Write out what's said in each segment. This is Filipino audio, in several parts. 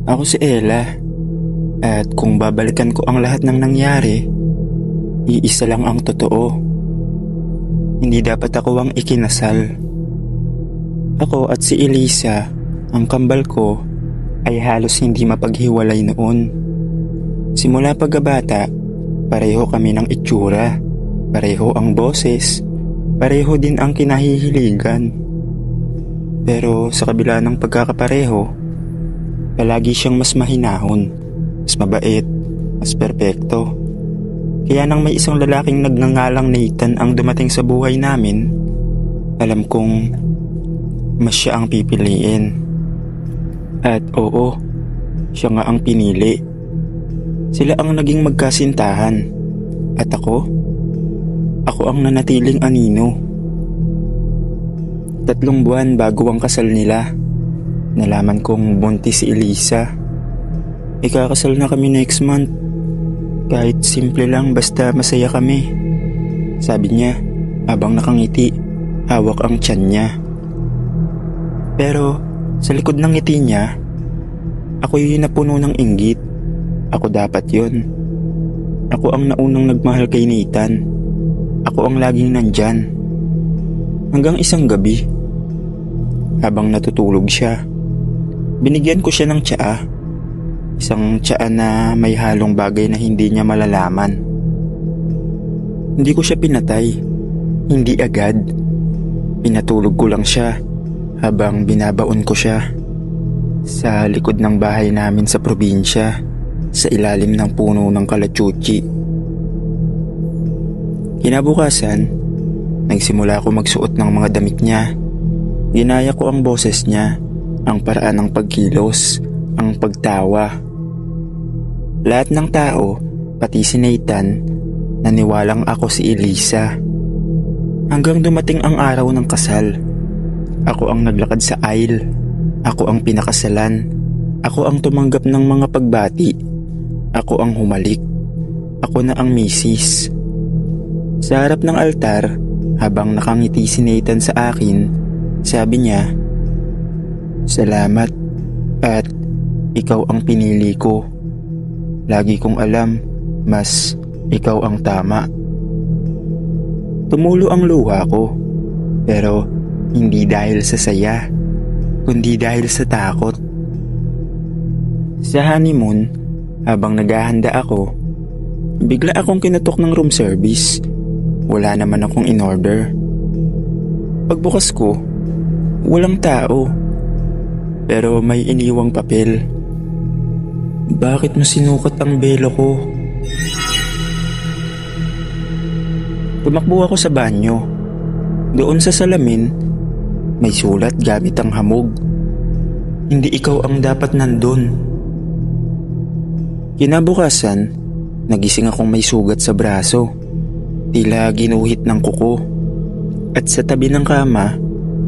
Ako si Ella, at kung babalikan ko ang lahat ng nangyari, iisa lang ang totoo. Hindi dapat ako ang ikinasal. Ako at si Elisa, ang kambal ko, ay halos hindi mapaghiwalay noon. Simula pagkabata, pareho kami ng itsura, pareho ang boses, pareho din ang kinahihiligan. Pero sa kabila ng pagkakapareho, palagi siyang mas mahinahon, mas mabait, mas perpekto. Kaya nang may isang lalaking nagngangalang Nathan ang dumating sa buhay namin, alam kong mas siya ang pipiliin. At oo, siya nga ang pinili. Sila ang naging magkasintahan. At ako ang nanatiling anino. 3 buwan bago ang kasal nila, nalaman kong buntis si Elisa. Ikakasal na kami next month. Kahit simple lang basta masaya kami, sabi niya habang nakangiti, hawak ang tiyan niya. Pero sa likod ng ngiti niya, ako yung napuno ng inggit. Ako dapat yon. Ako ang naunang nagmahal kay Nathan. Ako ang laging nandyan. Hanggang isang gabi, habang natutulog siya, binigyan ko siya ng tsaa. Isang tsaa na may halong bagay na hindi niya malalaman. Hindi ko siya pinatay. Hindi agad. Pinatulog ko lang siya habang binabaon ko siya sa likod ng bahay namin sa probinsya, sa ilalim ng puno ng kalachuchi. Kinabukasan, nagsimula ako magsuot ng mga damit niya. Ginaya ko ang boses niya, ang paraan ng pagkilos, ang pagtawa. Lahat ng tao, pati si Nathan, naniwalang ako si Elisa. Hanggang dumating ang araw ng kasal. Ako ang naglakad sa aisle. Ako ang pinakasalan. Ako ang tumanggap ng mga pagbati. Ako ang humalik. Ako na ang misis. Sa harap ng altar, habang nakangiti si Nathan sa akin, sabi niya, "Salamat at ikaw ang pinili ko. Lagi kong alam, mas ikaw ang tama." Tumulo ang luha ko, pero hindi dahil sa saya, kundi dahil sa takot. Sa honeymoon, habang naghahanda ako, bigla akong kinatok ng room service. Wala naman akong in-order. Pagbukas ko, walang tao, pero may iniwang papel. "Bakit mo sinukat ang belo ko?" Tumakbo ako sa banyo. Doon sa salamin, may sulat gamit ang hamog. "Hindi ikaw ang dapat nandun." Kinabukasan, nagising akong may sugat sa braso, tila ginuhit ng kuko. At sa tabi ng kama,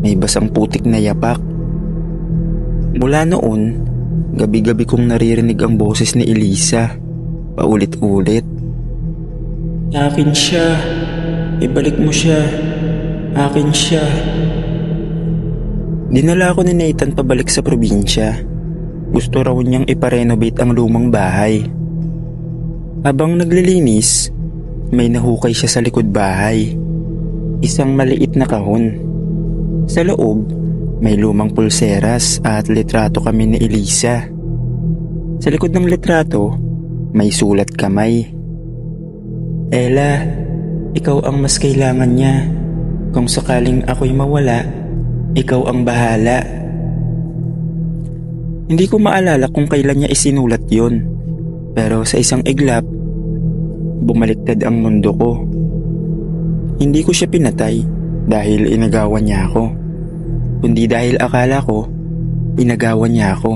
may basang putik na yapak. Mula noon, gabi-gabi kong naririnig ang boses ni Elisa, paulit-ulit. "Akin siya. Ibalik mo siya. Akin siya." Dinala ko ni Nathan pabalik sa probinsya. Gusto raw niyang iparenovate ang lumang bahay. Habang naglilinis, may nahukay siya sa likod bahay. Isang maliit na kahon. Sa loob, may lumang pulseras at litrato kami ni Elisa. Sa likod ng litrato, may sulat kamay. "Ella, ikaw ang mas kailangan niya. Kung sakaling ako'y mawala, ikaw ang bahala." Hindi ko maalala kung kailan niya isinulat yon, pero sa isang iglap, bumaliktad ang mundo ko. Hindi ko siya pinatay dahil inagawan niya ako, kundi dahil akala ko inagawan niya ako.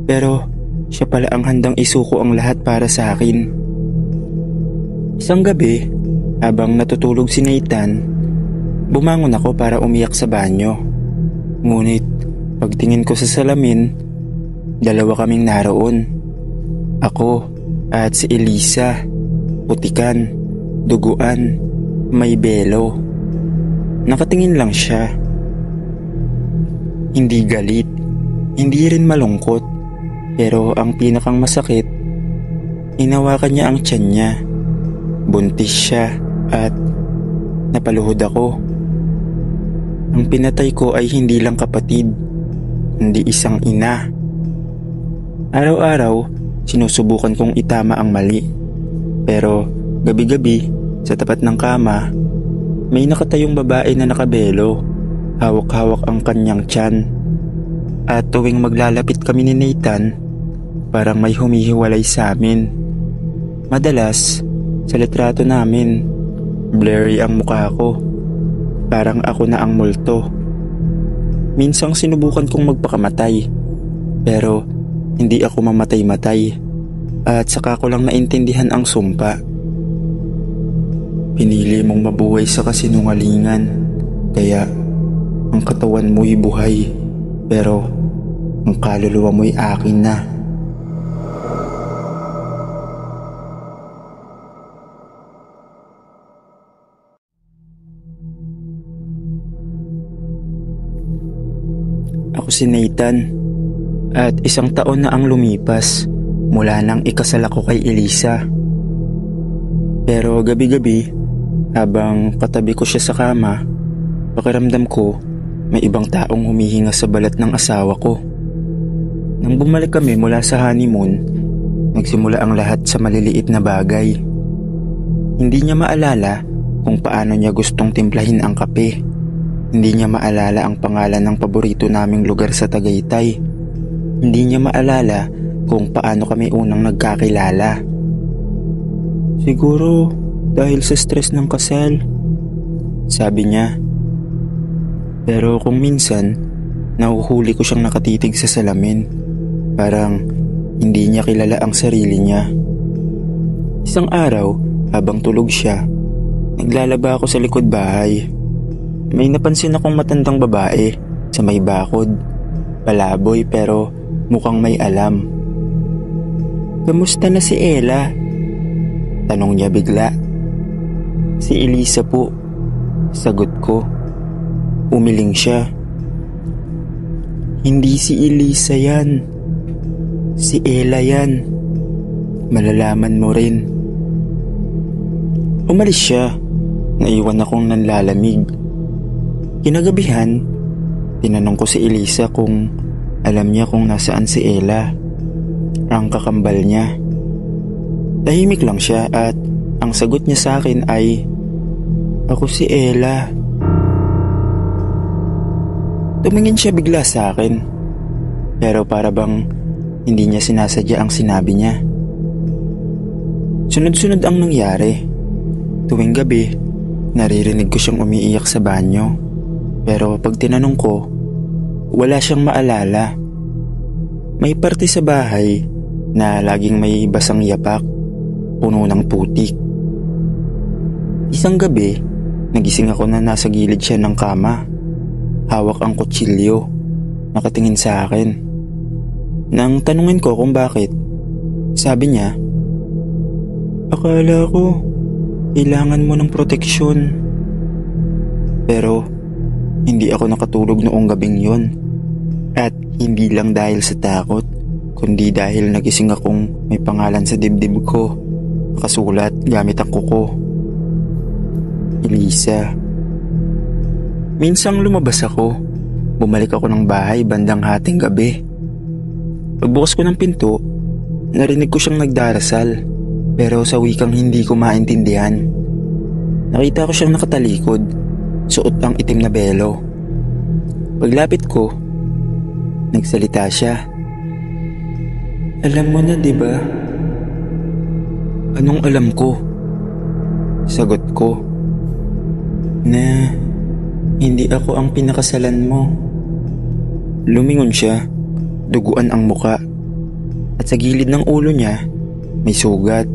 Pero siya pala ang handang isuko ang lahat para sa akin. Isang gabi, habang natutulog si Nathan, bumangon ako para umiyak sa banyo. Ngunit pagtingin ko sa salamin, 2 kaming naroon. Ako at si Elisa, putikan, duguan, may belo. Nakatingin lang siya. Hindi galit, hindi rin malungkot, Pero ang pinakang masakit, inawakan niya ang tiyan niya. Buntis siya at napaluhod ako. Ang pinatay ko ay hindi lang kapatid, hindi isang ina. Araw-araw, sinusubukan kong itama ang mali. Pero gabi-gabi, sa tapat ng kama, may nakatayong babae na nakabelo. Hawak-hawak ang kanyang tiyan. At tuwing maglalapit kami ni Nathan, parang may humihiwalay sa amin. Madalas, sa litrato namin, blurry ang mukha ko. Parang ako na ang multo. Minsang sinubukan kong magpakamatay, pero hindi ako mamatay-matay. At saka ko lang naintindihan ang sumpa. Pinili mong mabuhay sa kasinungalingan, kaya ang katawan mo'y buhay, pero ang kaluluwa mo'y akin na. Ako si Nathan, at 1 taon na ang lumipas mula nang ikasal ako kay Elisa. Pero gabi-gabi, habang katabi ko siya sa kama, pakiramdam ko may ibang taong humihinga sa balat ng asawa ko. Nang bumalik kami mula sa honeymoon, nagsimula ang lahat sa maliliit na bagay. Hindi niya maalala kung paano niya gustong timplahin ang kape. Hindi niya maalala ang pangalan ng paborito naming lugar sa Tagaytay. Hindi niya maalala kung paano kami unang nagkakilala. Siguro dahil sa stress ng kasal, sabi niya. Pero kung minsan, nahuhuli ko siyang nakatitig sa salamin. Parang hindi niya kilala ang sarili niya. Isang araw, habang tulog siya, naglalaba ako sa likod bahay. May napansin akong matandang babae sa may bakod. Palaboy pero mukhang may alam. "Kamusta na si Ella?" tanong niya bigla. "Si Elisa po," sagot ko. Umiling siya. "Hindi si Elisa yan. Si Ella yan. Malalaman mo rin." Umalis siya. Naiwan akong nanlalamig. Kinagabihan, tinanong ko si Elisa kung alam niya kung nasaan si Ella, ang kakambal niya. Tahimik lang siya at ang sagot niya sa akin ay, "Ako si Ella." Tumingin siya bigla sa akin, pero para bang hindi niya sinasadya ang sinabi niya. Sunod-sunod ang nangyari. Tuwing gabi, naririnig ko siyang umiiyak sa banyo. Pero pag tinanong ko, wala siyang maalala. May parte sa bahay na laging may basang yapak, puno ng putik. Isang gabi, nagising ako na nasa gilid siya ng kama. Hawak ang kutsilyo, nakatingin sa akin. Nang tanungin ko kung bakit, sabi niya, "Akala ko, kailangan mo ng proteksyon." Pero hindi ako nakatulog noong gabing yon. At hindi lang dahil sa takot, kundi dahil nagising akong may pangalan sa dibdib ko, nakasulat gamit ang kuko. Elisa. Minsang lumabas ako. Bumalik ako ng bahay bandang hating gabi. Pagbukas ko ng pinto, narinig ko siyang nagdarasal, pero sa wikang hindi ko maintindihan. Nakita ko siyang nakatalikod, suot ang itim na belo. Paglapit ko, nagsalita siya. "Alam mo na, di ba?" "Anong alam ko?" Sagot ko. "Na hindi ako ang pinakasalan mo." Lumingon siya, duguan ang muka, at sa gilid ng ulo niya may sugat,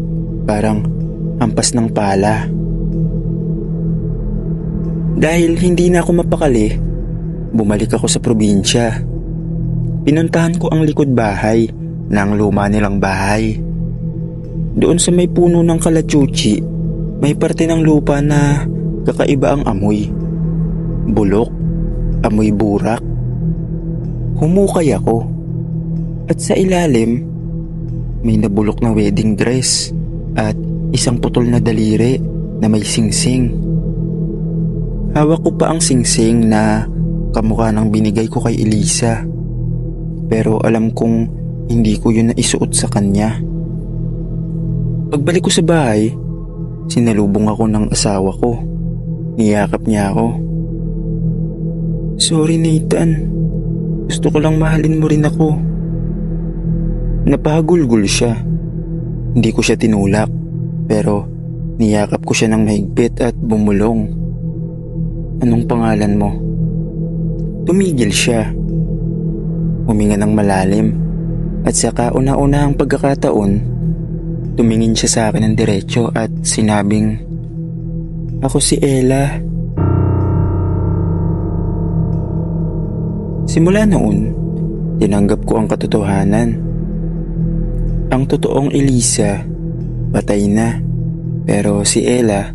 parang hampas ng pala. Dahil hindi na ako mapakali, bumalik ako sa probinsya. Pinuntahan ko ang likod bahay ng luma nilang bahay. Doon sa may puno ng kalachuchi, may parte ng lupa na kakaiba ang amoy. Bulok, amoy burak. Humukay ako. At sa ilalim, may nabulok na wedding dress at isang putol na daliri na may singsing. Hawak ko pa ang singsing na kamukha ng binigay ko kay Elisa. Pero alam kong hindi ko yun naisuot sa kanya. Pagbalik ko sa bahay, sinalubong ako ng asawa ko. Niyakap niya ako. "Sorry Nathan, gusto ko lang mahalin mo rin ako." Napahagulgol siya. Hindi ko siya tinulak, pero niyakap ko siya ng mahigpit at bumulong. "Anong pangalan mo?" Tumigil siya. Huminga ng malalim at sa kauna-unahang pagkakataon, tumingin siya sa akin ng diretso at sinabing, "Ako si Ella." Simula noon, tinanggap ko ang katotohanan. Ang totoong Elisa, patay na. Pero si Ella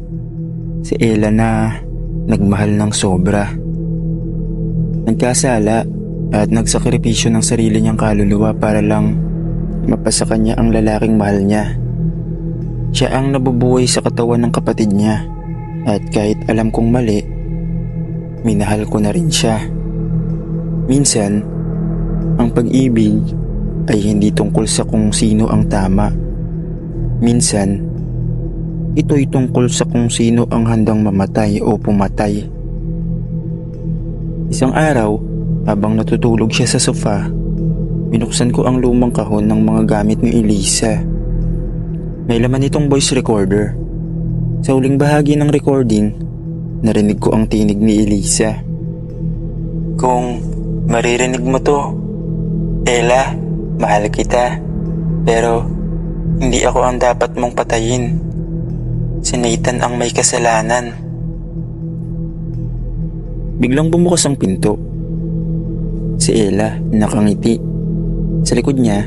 na nagmahal ng sobra. Nagkasala at nagsakripisyo ng sarili niyang kaluluwa para lang mapasa kanya ang lalaking mahal niya. Siya ang nabubuhay sa katawan ng kapatid niya at kahit alam kong mali, minahal ko na rin siya. Minsan, ang pag-ibig ay hindi tungkol sa kung sino ang tama. Minsan, ito'y tungkol sa kung sino ang handang mamatay o pumatay. Isang araw, habang natutulog siya sa sofa, binuksan ko ang lumang kahon ng mga gamit ni Elisa. May laman itong voice recorder. Sa huling bahagi ng recording, narinig ko ang tinig ni Elisa. "Kung maririnig mo to, Ella, mahal kita. Pero hindi ako ang dapat mong patayin. Si Nathan ang may kasalanan." Biglang bumukas ang pinto. Si Ella nakangiti. Sa likod niya,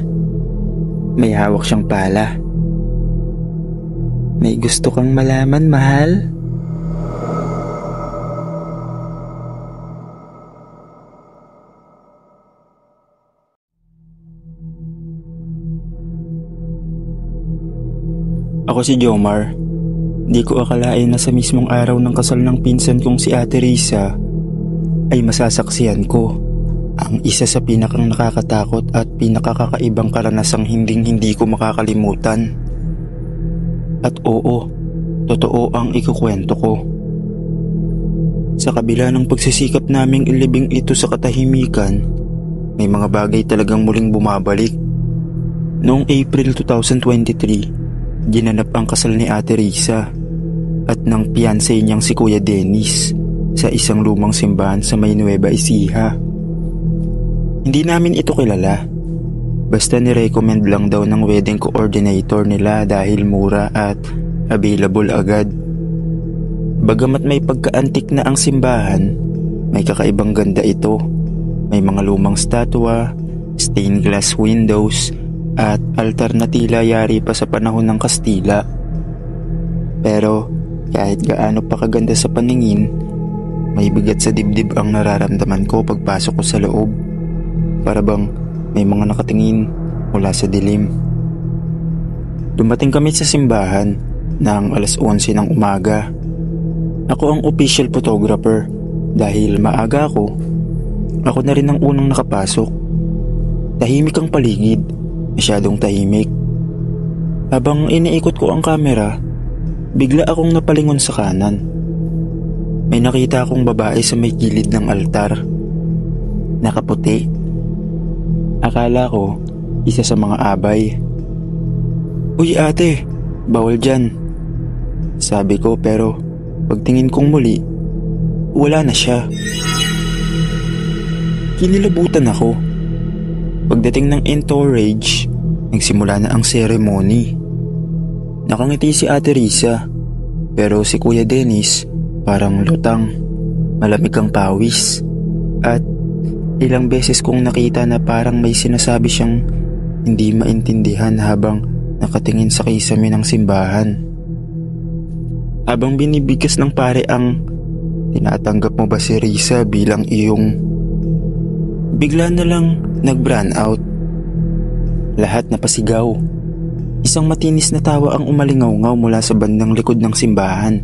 may hawak siyang pala. "May gusto kang malaman, mahal?" Ako si Jomar. Di ko akalain na sa mismong araw ng kasal ng pinsan kong si Ate Risa ay masasaksihan ko ang isa sa pinakang nakakatakot at pinakakakaibang karanasang hindi ko makakalimutan. At oo, totoo ang ikukwento ko. Sa kabila ng pagsisikap naming ilibing ito sa katahimikan, may mga bagay talagang muling bumabalik. Noong April 2023, ginanap ang kasal ni Ate Risa at ng fiancé niyang si Kuya Dennis sa isang lumang simbahan sa May Nueva Ecija. Hindi namin ito kilala. Basta ni-recommend lang daw ng wedding coordinator nila dahil mura at available agad. Bagamat may pagkaantik na ang simbahan, may kakaibang ganda ito. May mga lumang statwa, stained glass windows, at altar na tila yari pa sa panahon ng Kastila. Pero kahit gaano pa kaganda sa paningin, may bigat sa dibdib ang nararamdaman ko pagpasok ko sa loob. Para bang may mga nakatingin mula sa dilim. Dumating kami sa simbahan ng alas 11 ng umaga. Ako ang official photographer dahil maaga ako. Ako na rin ang unang nakapasok. Tahimik ang paligid, masyadong tahimik. Habang iniikot ko ang kamera, bigla akong napalingon sa kanan. May nakita akong babae sa may gilid ng altar. Nakaputi. Akala ko isa sa mga abay. "Uy ate, bawal dyan," sabi ko, pero pagtingin kong muli, wala na siya. Kinilabutan ako. Pagdating ng entourage, nagsimula na ang ceremony. Nakangiti si Ate Risa, pero si Kuya Dennis parang lutang, malamig ang pawis, at ilang beses kong nakita na parang may sinasabi siyang hindi maintindihan habang nakatingin sa kisame ng simbahan. Habang binibigkas ng pare ang "Tinatanggap mo ba si Risa bilang iyong..." bigla na lang nag-brownout. lahat napasigaw. Isang matinis na tawa ang umalingaw-ngaw mula sa bandang likod ng simbahan.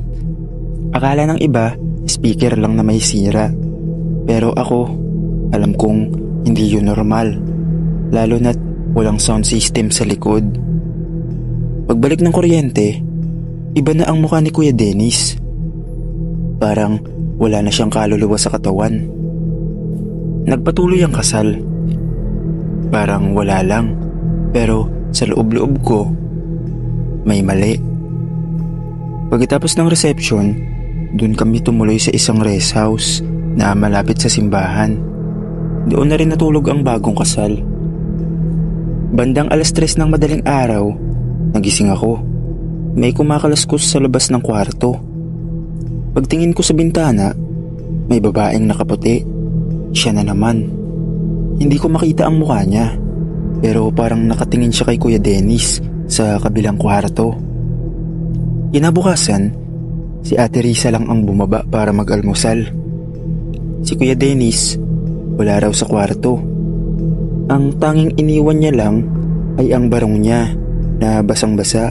Akala ng iba, speaker lang na may sira. Pero ako, alam kong hindi yun normal. Lalo na't walang sound system sa likod. Pagbalik ng kuryente, iba na ang mukha ni Kuya Dennis. Parang wala na siyang kaluluwa sa katawan. Nagpatuloy ang kasal. Parang wala lang. Pero sa loob-loob ko, may mali. Pagkatapos ng reception, doon kami tumuloy sa isang rest house na malapit sa simbahan. Doon na rin natulog ang bagong kasal. Bandang 3:00 ng madaling araw, nagising ako. May kumakalaskus sa labas ng kwarto. Pagtingin ko sa bintana, may babaeng nakaputi. Siya na naman. Hindi ko makita ang mukha niya, pero parang nakatingin siya kay Kuya Dennis sa kabilang kwarto. Kinabukasan, si Ate Risa lang ang bumaba para mag-almusal. Si Kuya Dennis, wala raw sa kwarto. Ang tanging iniwan niya lang ay ang barong niya na basang-basa,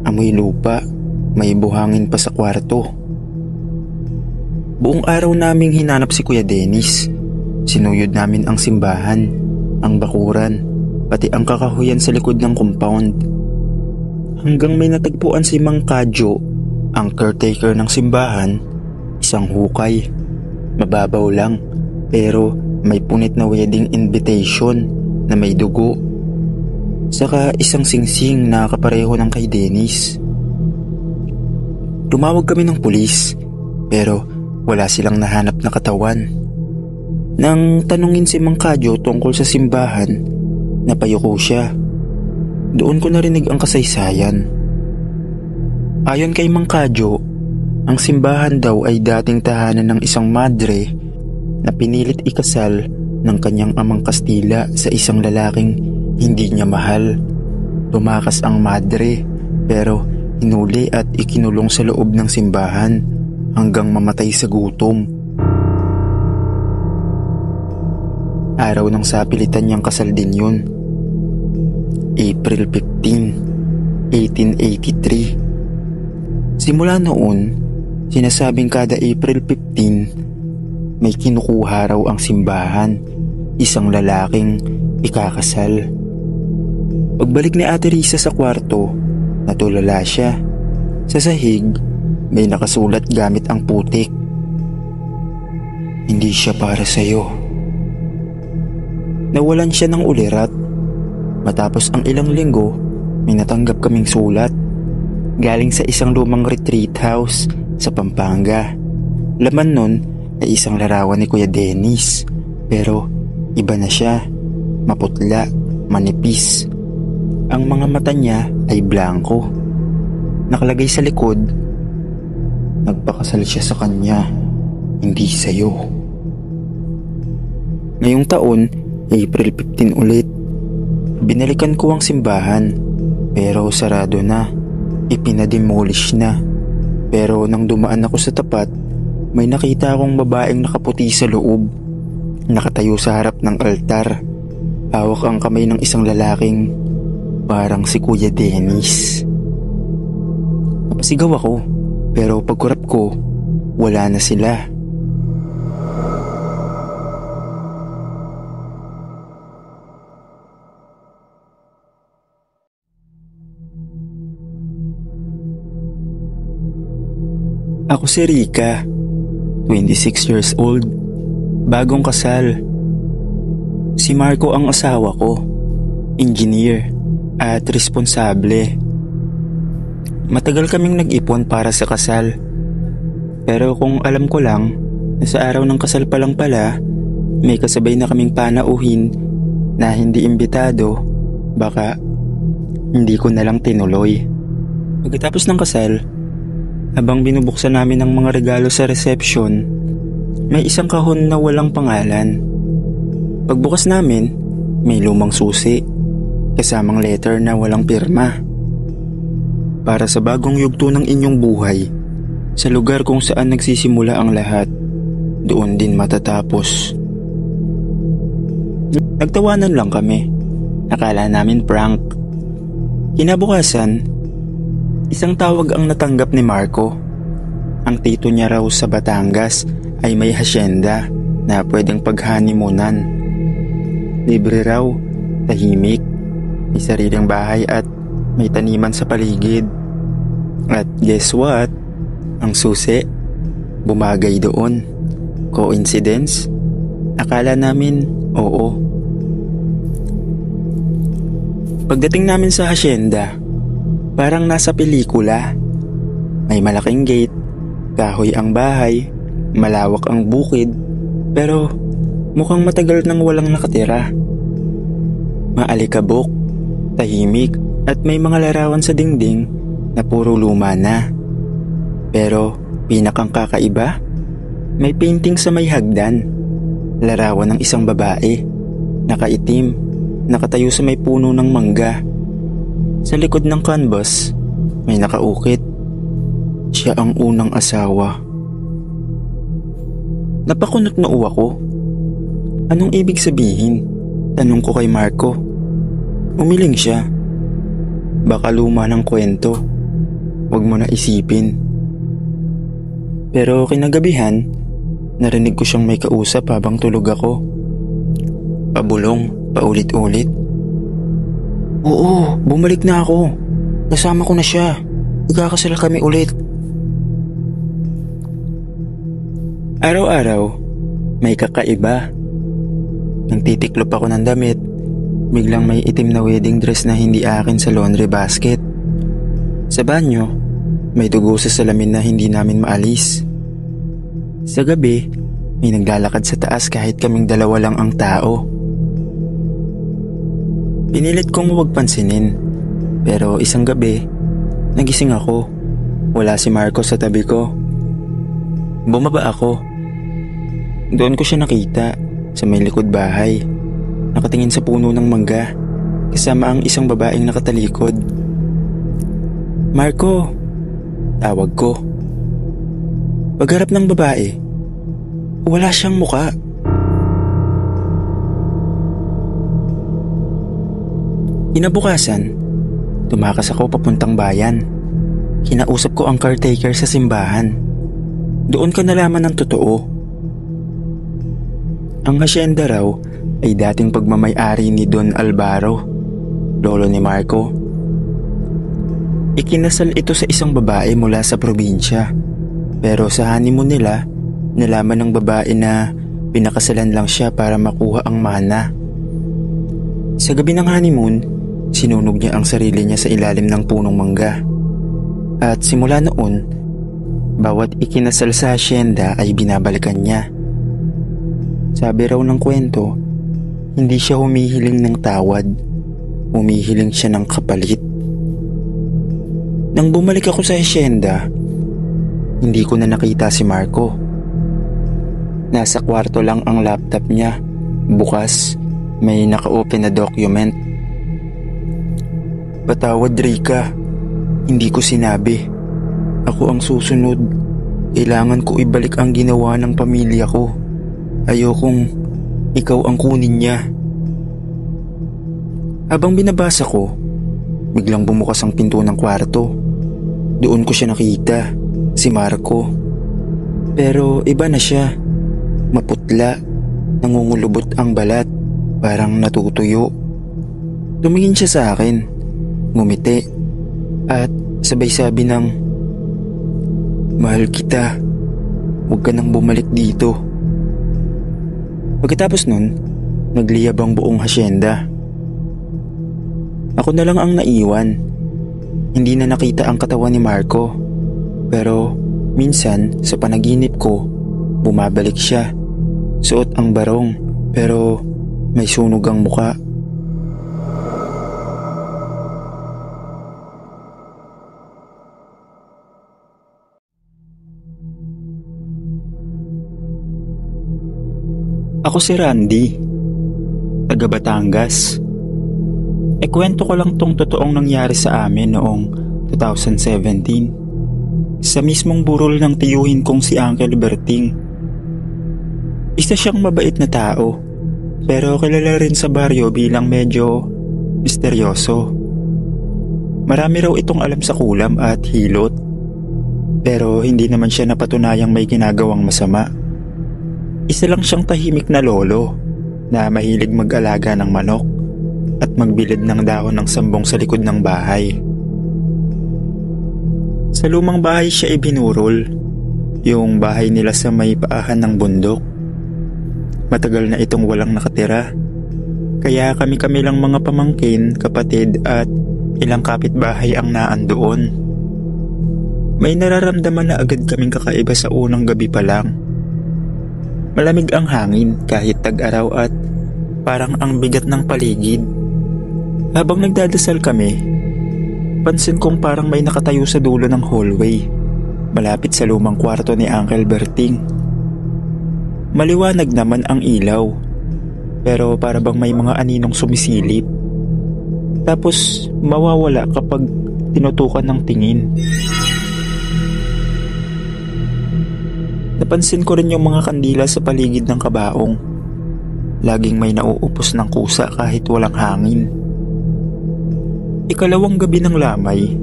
amoy lupa, may buhangin pa sa kwarto. Buong araw naming hinanap si Kuya Dennis. Sinuyod namin ang simbahan, ang bakuran, pati ang kakahuyan sa likod ng compound. Hanggang may natagpuan si Mang Kadyo, ang caretaker ng simbahan, isang hukay. Mababaw lang, pero may punit na wedding invitation na may dugo. Saka isang singsing na kapareho ng kay Dennis. Tumawag kami ng pulis, pero wala silang nahanap na katawan. Nang tanungin si Mang Kadyo tungkol sa simbahan, napayuko siya. Doon ko narinig ang kasaysayan. Ayon kay Mang Kadyo, ang simbahan daw ay dating tahanan ng isang madre na pinilit ikasal ng kanyang amang Kastila sa isang lalaking hindi niya mahal. Tumakas ang madre, pero hinuli at ikinulong sa loob ng simbahan hanggang mamatay sa gutom. Araw ng sapilitan niyang kasal din yun. April 15, 1883. Simula noon, sinasabing kada April 15, may kinukuha raw ang simbahan, isang lalaking ikakasal. Pagbalik ni Ate Risa sa kwarto, natulala siya. Sa sahig, may nakasulat gamit ang putik. Hindi siya para sa'yo. Nawalan siya ng ulirat. Matapos ang ilang linggo, may natanggap kaming sulat. Galing sa isang lumang retreat house sa Pampanga. Laman nun ay isang larawan ni Kuya Dennis. Pero iba na siya. Maputla, manipis. Ang mga mata niya ay blanco. Nakalagay sa likod, nagpakasal siya sa kanya, hindi sa'yo. Ngayong taon, April 15 ulit. Binalikan ko ang simbahan, pero sarado na. Ipinademolish na. Pero nang dumaan ako sa tapat, may nakita akong babaeng nakaputi sa loob. Nakatayo sa harap ng altar. Hawak ang kamay ng isang lalaking parang si Kuya Dennis. Napasigaw ako, pero pagkurap ko, wala na sila. Ako si Rika, 26 years old, bagong kasal. Si Marco ang asawa ko, engineer at responsable. Matagal kaming nag-ipon para sa kasal. Pero kung alam ko lang, na sa araw ng kasal pa lang pala, may kasabay na kaming panauhin na hindi imbitado, baka hindi ko na lang tinuloy. Pagkatapos ng kasal, habang binubuksan namin ang mga regalo sa reception, may isang kahon na walang pangalan. Pagbukas namin, may lumang susi, kasamang letter na walang pirma. Para sa bagong yugto ng inyong buhay, sa lugar kung saan nagsisimula ang lahat, doon din matatapos. Nagtawanan lang kami, Akala namin prank. Kinabukasan, isang tawag ang natanggap ni Marco. Ang tito niya raw sa Batangas ay may hasyenda na pwedeng paghanimunan. Libre raw, tahimik, may sariling bahay at may taniman sa paligid. At guess what? Ang susi, bumagay doon. Coincidence? Akala namin, oo. Pagdating namin sa hasyenda, parang nasa pelikula. May malaking gate, kahoy ang bahay, malawak ang bukid, pero mukhang matagal nang walang nakatira. Maalikabok, tahimik, at may mga larawan sa dingding na puro luma na. Pero pinakang kakaiba, may painting sa may hagdan. Larawan ng isang babae, nakaitim, nakatayo sa may puno ng mangga. Sa likod ng canvas, may nakaukit. Siya ang unang asawa. Napakunot na uwa ko. Anong ibig sabihin? Tanong ko kay Marco. Umiling siya. Baka luma ng kwento. Huwag mo na isipin. Pero kinagabihan, narinig ko siyang may kausap habang tulog ako. Pabulong, paulit-ulit. Oo, bumalik na ako. Kasama ko na siya. Magkakasal kami ulit. Araw-araw, may kakaiba. Nang titiklop ako ng damit, biglang may itim na wedding dress na hindi akin sa laundry basket. Sa banyo, may dugo sa salamin na hindi namin maalis. Sa gabi, may naglalakad sa taas kahit kaming dalawa lang ang tao. Pinilit kong huwag pansinin, pero isang gabi, nagising ako. Wala si Marco sa tabi ko. Bumaba ako. Doon ko siya nakita sa may likod bahay, nakatingin sa puno ng mangga, kasama ang isang babaeng nakatalikod. Marco, tawag ko. Pagharap ng babae, wala siyang muka. Kinabukasan, tumakas ako papuntang bayan. Kinausap ko ang caretaker sa simbahan. Doon ka nalaman ng totoo. Ang hasyenda raw ay dating pagmamay-ari ni Don Alvaro, lolo ni Marco. Ikinasal ito sa isang babae mula sa probinsya. Pero sa honeymoon nila, nalaman ng babae na pinakasalan lang siya para makuha ang mana. Sa gabi ng honeymoon, sinunog niya ang sarili niya sa ilalim ng punong mangga. At simula noon, bawat ikinasal sa hasyenda ay binabalikan niya. Sabi raw ng kwento, hindi siya humihiling ng tawad, humihiling siya ng kapalit. Nang bumalik ako sa hasyenda, hindi ko na nakita si Marco. Nasa kwarto lang ang laptop niya, bukas, may naka-open na document. Patawad, Rika. Hindi ko sinabi. Ako ang susunod. Kailangan ko ibalik ang ginawa ng pamilya ko. Ayokong ikaw ang kunin niya. Habang binabasa ko, biglang bumukas ang pinto ng kwarto. Doon ko siya nakita, si Marco. Pero iba na siya. Maputla, nangungulubot ang balat, parang natutuyo. Tumingin siya sa akin, ngumiti, at sabay sabi ng, "Mahal kita, huwag ka nang bumalik dito." Pagkatapos nun, nagliyab ang buong hasyenda. Ako na lang ang naiwan. Hindi na nakita ang katawan ni Marco. Pero minsan sa panaginip ko, bumabalik siya. Suot ang barong, pero may sunog ang muka. Ako si Randy, taga Batangas. Kwento ko lang tong totoong nangyari sa amin noong 2017 sa mismong burol ng tiyuhin kong si Uncle Berting. Isa siyang mabait na tao, pero kilala rin sa baryo bilang medyo misteryoso. Marami raw itong alam sa kulam at hilot, pero hindi naman siya napatunayang may ginagawang masama. Isa lang siyang tahimik na lolo na mahilig mag-alaga ng manok at magbilid ng dahon ng sambong sa likod ng bahay. Sa lumang bahay siya ibinurol, yung bahay nila sa may paahan ng bundok. Matagal na itong walang nakatira, kaya kami-kami lang mga pamangkin, kapatid at ilang kapitbahay ang naandoon. May nararamdaman na agad kaming kakaiba sa unang gabi pa lang. Malamig ang hangin kahit tag-araw at parang ang bigat ng paligid. Habang nagdadasal kami, pansin kong parang may nakatayo sa dulo ng hallway, malapit sa lumang kwarto ni Uncle Berting. Maliwanag naman ang ilaw, pero para bang may mga aninong sumisilip. Tapos mawawala kapag tinutukan ng tingin. Napansin ko rin yung mga kandila sa paligid ng kabaong. Laging may nauupos ng kusa kahit walang hangin. Ikalawang gabi ng lamay,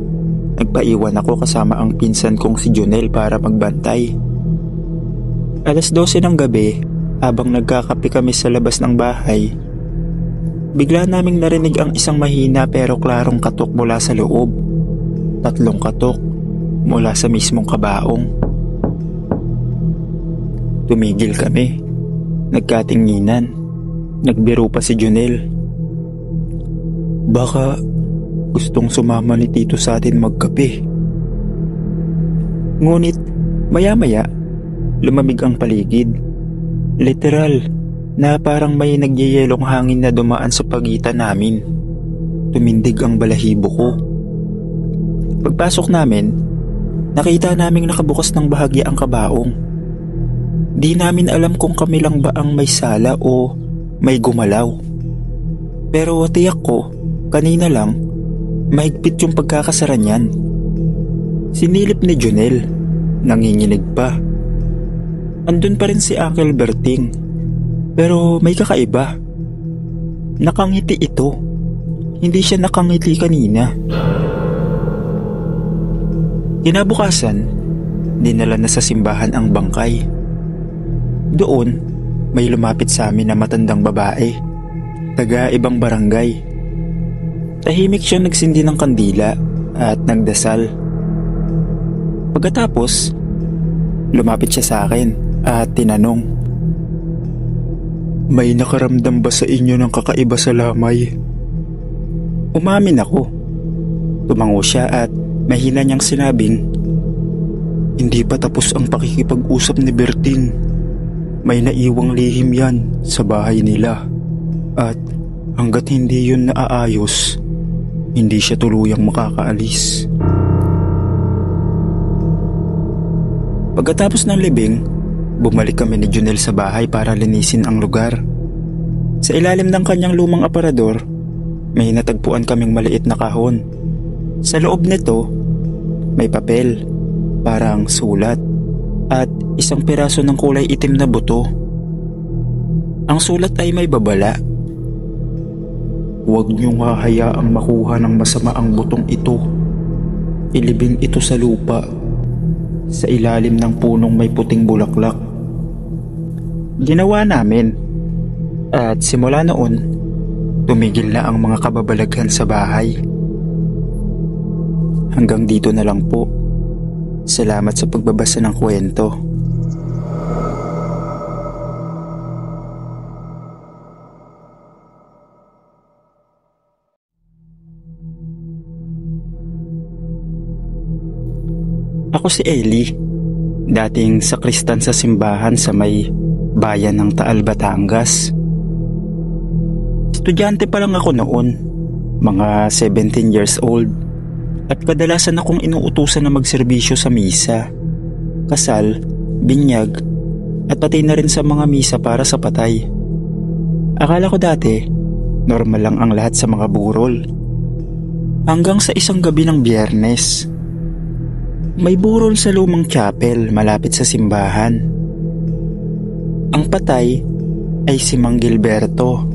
nagpaiwan ako kasama ang pinsan kong si Jonel para magbantay. 12:00 ng gabi, habang nagkakape kami sa labas ng bahay, bigla naming narinig ang isang mahina pero klarong katok mula sa loob. 3 katok mula sa mismong kabaong. Tumigil kami, nagkatinginan, nagbiro pa si Jonel. Baka gustong sumama ni Tito sa atin magkape. Ngunit maya-maya, lumamig ang paligid. Literal na parang may nagyayelong hangin na dumaan sa pagitan namin. Tumindig ang balahibo ko. Pagpasok namin, nakita naming nakabukas ng bahagya ang kabaong. Di namin alam kung kami lang ba ang may sala o may gumalaw. Pero tiyak ko, kanina lang, mahigpit yung pagkakasara niyan. Sinilip ni Jonel, nanginginig pa. Andun pa rin si Uncle Berting, pero may kakaiba. Nakangiti ito. Hindi siya nakangiti kanina. Kinabukasan, dinala na sa simbahan ang bangkay. Doon, may lumapit sa amin na matandang babae, taga ibang barangay. Tahimik siya nagsindi ng kandila at nagdasal. Pagkatapos, lumapit siya sa akin at tinanong, "May nakaramdam ba sa inyo ng kakaiba sa lamay?" Umamin ako. Tumango siya at mahina niyang sinabing, "Hindi pa tapos ang pakikipag-usap ni Berting. May naiwang lihim yan sa bahay nila. At hanggat hindi yun naaayos, hindi siya tuluyang makakaalis." Pagkatapos ng libing, bumalik kami ni Jonel sa bahay para linisin ang lugar. Sa ilalim ng kanyang lumang aparador, may natagpuan kaming maliit na kahon. Sa loob nito, may papel, parang sulat, at isang piraso ng kulay itim na buto. Ang sulat ay may babala. "Huwag niyong hahayaang makuha ng masama ang butong ito. Ilibing ito sa lupa, sa ilalim ng punong may puting bulaklak." Ginawa namin, at simula noon, tumigil na ang mga kababalaghan sa bahay. Hanggang dito na lang po. Salamat sa pagbabasa ng kwento. Ako si Ellie, dating sakristan sa simbahan sa may bayan ng Taal, Batangas. Estudyante pa lang ako noon, mga 17 years old, at kadalasan akong inuutusan na magserbisyo sa misa, kasal, binyag, at pati na rin sa mga misa para sa patay. Akala ko dati, normal lang ang lahat sa mga burol. Hanggang sa isang gabi ng Biyernes, may burol sa lumang chapel malapit sa simbahan. Ang patay ay si Mang Gilberto.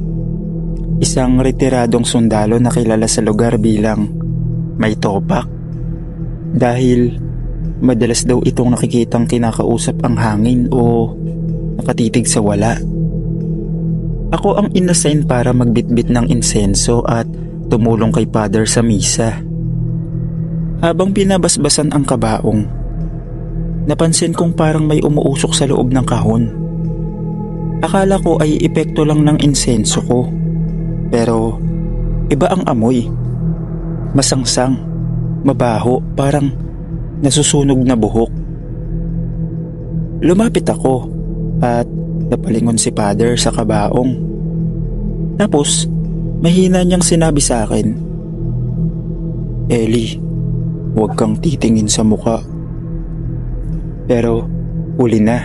Isang retiradong sundalo na kilala sa lugar bilang may topak. Dahil madalas daw itong nakikitang kinakausap ang hangin o nakatitig sa wala. Ako ang inassign para magbitbit ng insenso at tumulong kay Father sa misa. Habang binabasbasan ang kabaong, napansin kong parang may umuusok sa loob ng kahon. Akala ko ay epekto lang ng insenso ko. Pero iba ang amoy. Masangsang, mabaho, parang nasusunog na buhok. Lumapit ako at napalingon si Father sa kabaong. Tapos mahina niyang sinabi sa akin, "Ellie, huwag kang titingin sa muka." Pero huli na.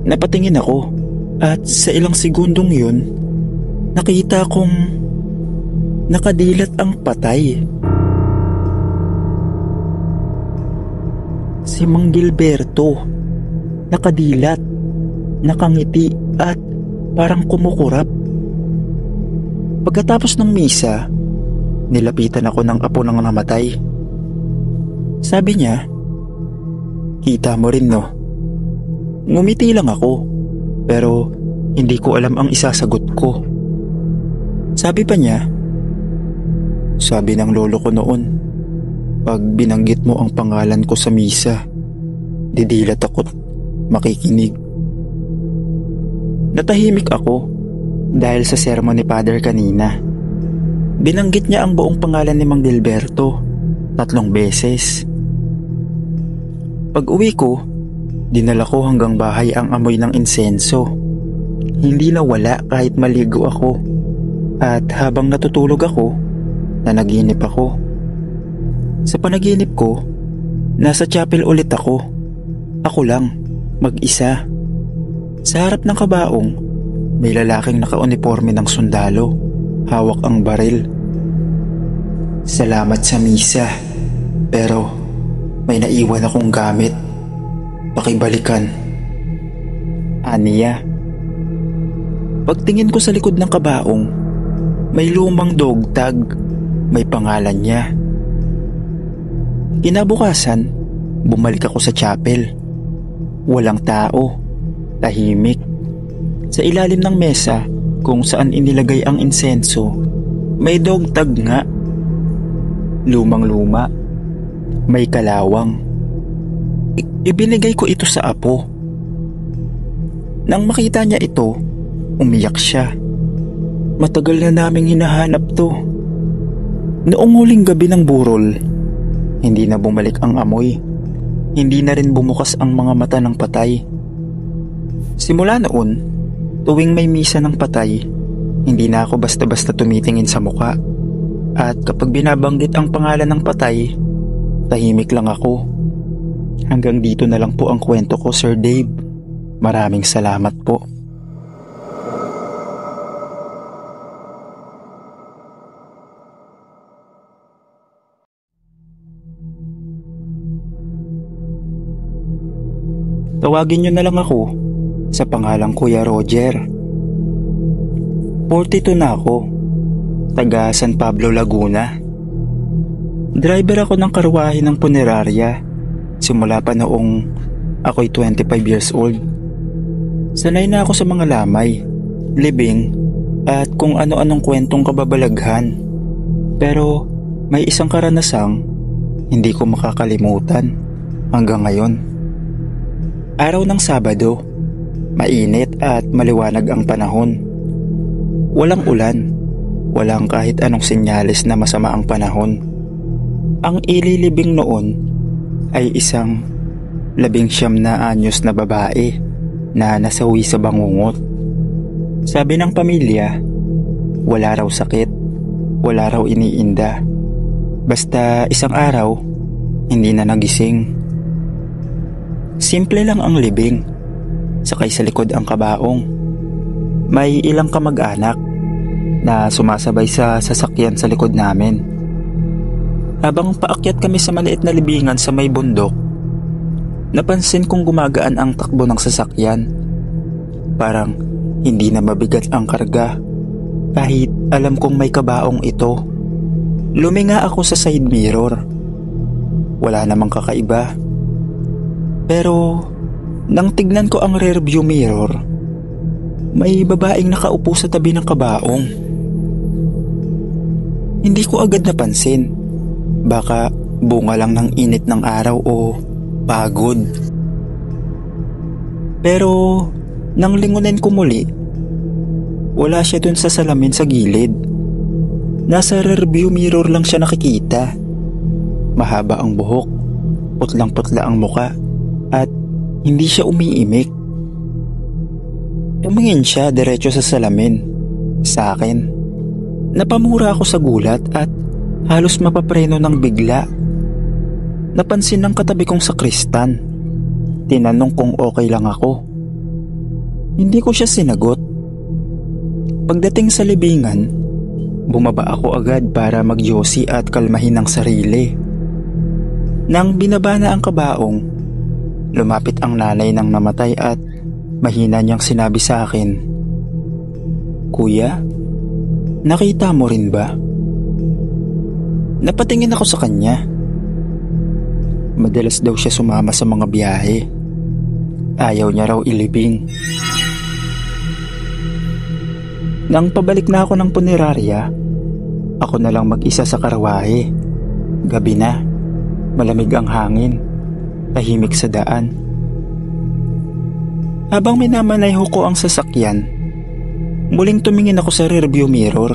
Napatingin ako at sa ilang segundong yun, nakita kong nakadilat ang patay. Si Mang Gilberto, nakadilat, nakangiti at parang kumukurap. Pagkatapos ng misa, nilapitan ako ng apo ng namatay. Sabi niya, "Kita mo rin, no?" Ngumiti lang ako, pero hindi ko alam ang isasagot ko. Sabi pa niya, "Sabi ng lolo ko noon, pag binanggit mo ang pangalan ko sa misa, didilat ako't makikinig." Natahimik ako dahil sa sermon ni Father kanina. Binanggit niya ang buong pangalan ni Mang Gilberto 3 beses. Pag uwi ko, dinala ko hanggang bahay ang amoy ng insenso. Hindi nawala kahit maligo ako. At habang natutulog ako, nanaginip ako. Sa panaginip ko, nasa chapel ulit ako. Ako lang, mag-isa. Sa harap ng kabaong, may lalaking nakauniforme ng sundalo, hawak ang baril. "Salamat sa misa, pero may naiwan akong gamit. Pakibalikan." Aniya. Pagtingin ko sa likod ng kabaong, may lumang dog tag, may pangalan niya. Kinabukasan, bumalik ako sa chapel. Walang tao, tahimik. Sa ilalim ng mesa kung saan inilagay ang insenso, may dog tag nga. Lumang-luma, may kalawang. Ibinigay ko ito sa apo. Nang makita niya ito, umiyak siya. "Matagal na naming hinahanap to." Noong huling gabi ng burol, hindi na bumalik ang amoy. Hindi na rin bumukas ang mga mata ng patay. Simula noon, tuwing may misa ng patay, hindi na ako basta-basta tumitingin sa muka. At kapag binabanggit ang pangalan ng patay, tahimik lang ako. Hanggang dito na lang po ang kwento ko, Sir Dave. Maraming salamat po. Tawagin niyo na lang ako sa pangalang Kuya Roger. 42 na ako, taga San Pablo, Laguna. Driver ako ng karwahe ng punerarya simula pa noong ako'y 25 years old. Sanay na ako sa mga lamay, libing at kung ano-anong kwentong kababalaghan. Pero may isang karanasang hindi ko makakalimutan hanggang ngayon. Araw ng Sabado, mainit at maliwanag ang panahon. Walang ulan, walang kahit anong senyales na masama ang panahon. Ang ililibing noon ay isang 19 na anyos na babae na nasawi sa bangungot. Sabi ng pamilya, wala raw sakit, wala raw iniinda. Basta isang araw, hindi na nagising. Simple lang ang libing, sakay sa likod ang kabaong. May ilang kamag-anak na sumasabay sa sasakyan sa likod namin. Habang paakyat kami sa maliit na libingan sa may bundok, napansin kong gumagaan ang takbo ng sasakyan. Parang hindi na mabigat ang karga. Kahit alam kong may kabaong ito, luminga ako sa side mirror. Wala namang kakaiba. Pero nang tignan ko ang rearview mirror, may babaeng nakaupo sa tabi ng kabaong. Hindi ko agad napansin. Baka bunga lang ng init ng araw o pagod. Pero nang lingunin ko muli, wala siya dun sa salamin sa gilid. Nasa rearview mirror lang siya nakikita. Mahaba ang buhok, putlang-putla ang muka, at hindi siya umiimik. Tumingin siya diretso sa salamin, sa akin. Napamura ako sa gulat at halos mapapreno ng bigla. Napansin ng katabi kong sakristan. Tinanong kung okay lang ako. Hindi ko siya sinagot. Pagdating sa libingan, bumaba ako agad para magyosi at kalmahin ang sarili. Nang binaba na ang kabaong, lumapit ang nanay ng namatay at mahina niyang sinabi sa akin, "Kuya, nakita mo rin ba?" Napatingin ako sa kanya. Madalas daw siya sumama sa mga biyahe. Ayaw niya raw ilibing. Nang pabalik na ako ng punerarya, ako na lang mag-isa sa karawahe. Gabi na, malamig ang hangin, tahimik sa daan. Habang minamanayho ko ang sasakyan, muling tumingin ako sa rearview mirror.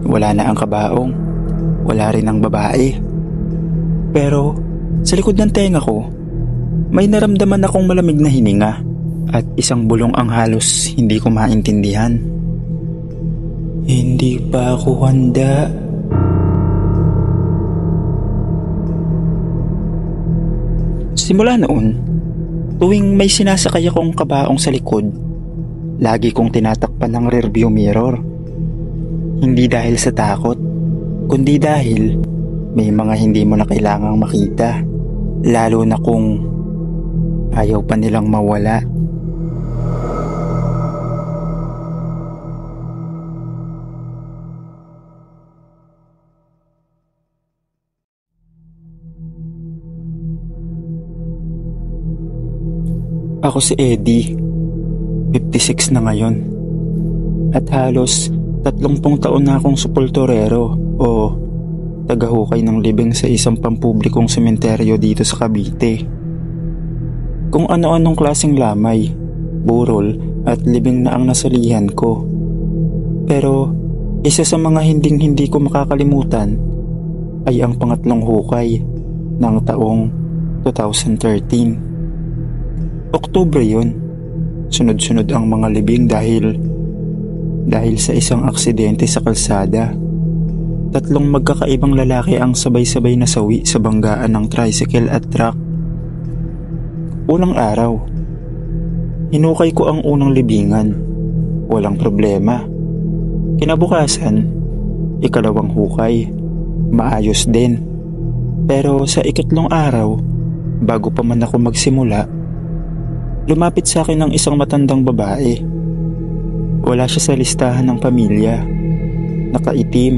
Wala na ang kabaong, wala rin ang babae. Pero sa likod ng tenga ko, may naramdaman akong malamig na hininga at isang bulong ang halos hindi ko maintindihan. Hindi pa ako handa. Simula noon, tuwing may sinasakay akong kabaong sa likod, lagi kong tinatakpan ng rearview mirror. Hindi dahil sa takot, kundi dahil may mga hindi mo na kailangang makita, lalo na kung ayaw pa nilang mawala. Ako si Eddie, 56 na ngayon. At halos 30 taon na akong supultorero o tagahukay ng libing sa isang pampublikong sementeryo dito sa Cavite. Kung ano-anong klaseng lamay, burol at libing na ang nasalihan ko. Pero isa sa mga hindi ko makakalimutan ay ang pangatlong hukay ng taong 2013. Oktubre yun. Sunod-sunod ang mga libing dahil sa isang aksidente sa kalsada. 3 magkakaibang lalaki ang sabay-sabay na sawi sa banggaan ng tricycle at truck. Unang araw, hinukay ko ang unang libingan. Walang problema. Kinabukasan, ikalawang hukay. Maayos din. Pero sa ikatlong araw, bago pa man ako magsimula, lumapit sa akin ng isang matandang babae. Wala siya sa listahan ng pamilya. Nakaitim,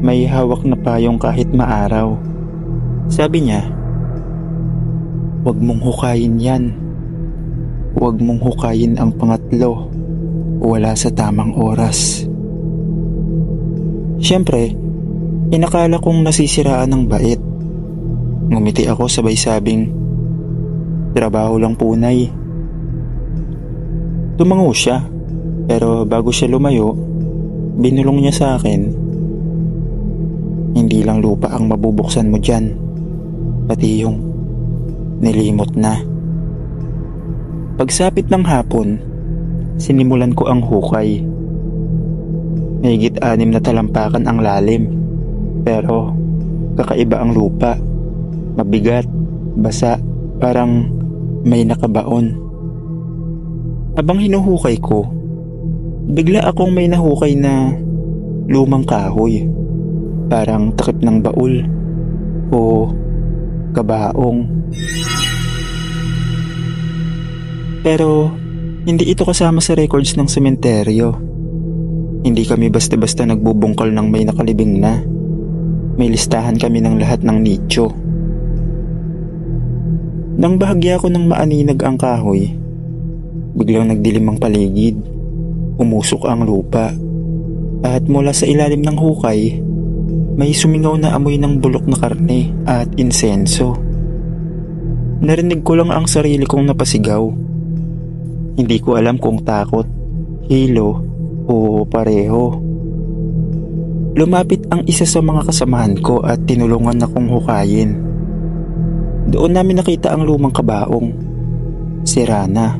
may hawak na payong kahit maaraw. Sabi niya, "Huwag mong hukayin yan. Huwag mong hukayin ang pangatlo. Wala sa tamang oras." Siyempre, inakala kong nasisiraan ng bait. Ngumiti ako sabay sabing, "Trabaho lang punay." Tumango siya, pero bago siya lumayo, binulong niya sa akin, "Hindi lang lupa ang mabubuksan mo dyan, pati yung nilimot na." Pagsapit ng hapon, sinimulan ko ang hukay. Mahigit 6 na talampakan ang lalim, pero kakaiba ang lupa. Mabigat, basa, parang may nakabaon. Habang hinuhukay ko, bigla akong may nahukay na lumang kahoy. Parang takip ng baul o kabaong. Pero hindi ito kasama sa records ng sementeryo. Hindi kami basta-basta nagbubungkal ng may nakalibing na. May listahan kami ng lahat ng nicho. Nang bahagya ko ng maaninag ang kahoy, biglang nagdilim ang paligid. Umusok ang lupa. At mula sa ilalim ng hukay, may sumingaw na amoy ng bulok na karne at insenso. Narinig ko lang ang sarili kong napasigaw. Hindi ko alam kung takot, hilo o pareho. Lumapit ang isa sa mga kasamahan ko at tinulungan akong hukayin. Doon namin nakita ang lumang kabaong. Sira na.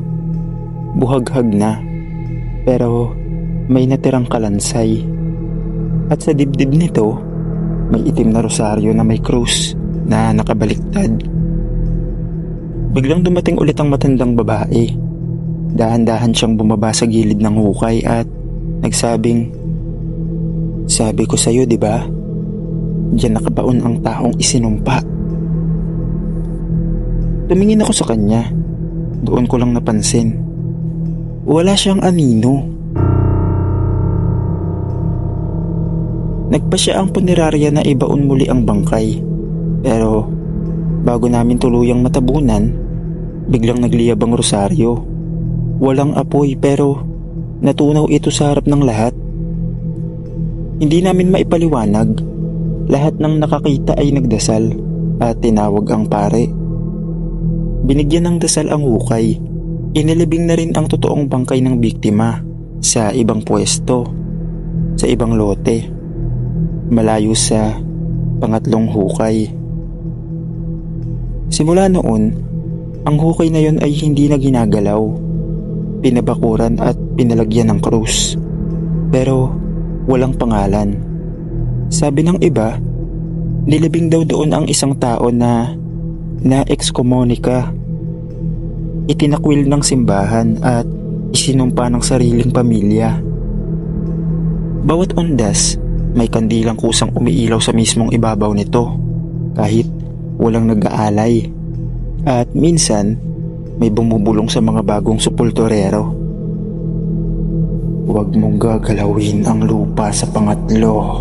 Buhaghag na. Pero may natirang kalansay. At sa dibdib nito, may itim na rosaryo na may krus na nakabaliktad. Biglang dumating ulit ang matandang babae. Dahan-dahan siyang bumaba sa gilid ng hukay at nagsabing, "Sabi ko sa'yo, di ba? Diyan nakabaon ang taong isinumpa." Tumingin ako sa kanya. Doon ko lang napansin. Wala siyang anino. Nagpa siya ang punerarya na ibaon muli ang bangkay. Pero bago namin tuluyang matabunan, biglang nagliyab ang rosaryo. Walang apoy pero natunaw ito sa harap ng lahat. Hindi namin maipaliwanag. Lahat ng nakakita ay nagdasal at tinawag ang pare. Binigyan ng dasal ang hukay. Inilibing na rin ang totoong bangkay ng biktima sa ibang pwesto, sa ibang lote, malayo sa pangatlong hukay. Simula noon, ang hukay na yon ay hindi na ginagalaw. Pinabakuran at pinalagyan ng krus. Pero walang pangalan. Sabi ng iba, nilibing daw doon ang isang tao na excomunica. Itinakwil ng simbahan at isinumpa ng sariling pamilya. Bawat ondas, may kandilang kusang umiilaw sa mismong ibabaw nito kahit walang nag-aalay. At minsan, may bumubulong sa mga bagong sepulturero. "Huwag mong gagalawin ang lupa sa pangatlo."